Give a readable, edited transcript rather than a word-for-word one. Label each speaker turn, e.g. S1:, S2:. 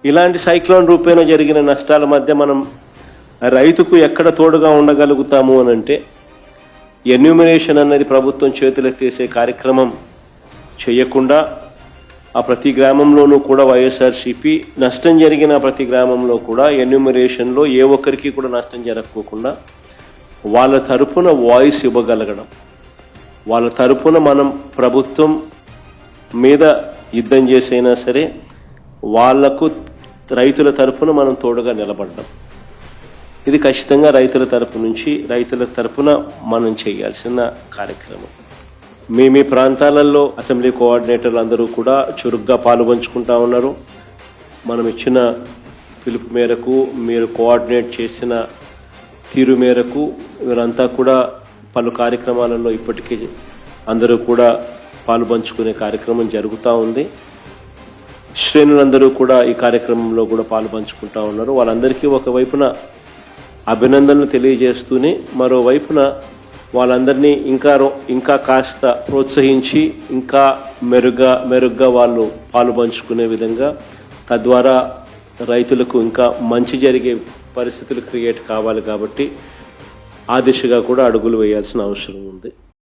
S1: ఇలాంటి సైక్లోన్ రూపేణ జరిగిన నష్టాల మధ్య మనం రైతుకు ఎక్కడ తోడుగా ఉండగలుగుతాము అని అంటే ఎన్యూమరేషన్ అన్నది ప్రభుత్వం చేతులెత్తేసే కార్యక్రమం చేయకుండా ఆ ప్రతి గ్రామంలోనూ కూడా వైఎస్ఆర్సీపీ నష్టం జరిగిన ప్రతి గ్రామంలో కూడా ఎన్యూమరేషన్లో ఏ ఒక్కరికి కూడా నష్టం జరగకోకుండా వాళ్ళ తరపున వాయిస్ ఇవ్వగలగడం, వాళ్ళ తరపున మనం ప్రభుత్వం మీద యుద్ధం చేసైనా సరే వాళ్లకు రైతుల తరపున మనం తోడుగా నిలబడ్డాం. ఇది ఖచ్చితంగా రైతుల తరపు నుంచి రైతుల తరపున మనం చేయాల్సిన కార్యక్రమం. మీ ప్రాంతాలలో అసెంబ్లీ కోఆర్డినేటర్లు అందరూ కూడా చురుగ్గా పాలుపంచుకుంటా ఉన్నారు. మనం ఇచ్చిన పిలుపు మేరకు మీరు కోఆర్డినేట్ చేసిన తీరు మేరకు వీరంతా కూడా పలు కార్యక్రమాలలో ఇప్పటికీ అందరూ కూడా పాలుపంచుకునే కార్యక్రమం జరుగుతూ ఉంది. శ్రేణులందరూ కూడా ఈ కార్యక్రమంలో కూడా పాలుపంచుకుంటా ఉన్నారు. వాళ్ళందరికీ ఒకవైపున అభినందనలు తెలియజేస్తూనే మరోవైపున వాళ్ళందరినీ ఇంకా కాస్త ప్రోత్సహించి ఇంకా మెరుగ్గా వాళ్ళు పాలుపంచుకునే విధంగా, తద్వారా రైతులకు ఇంకా మంచి జరిగే పరిస్థితులు క్రియేట్ కావాలి. కాబట్టి ఆ దిశగా కూడా అడుగులు వేయాల్సిన అవసరం ఉంది.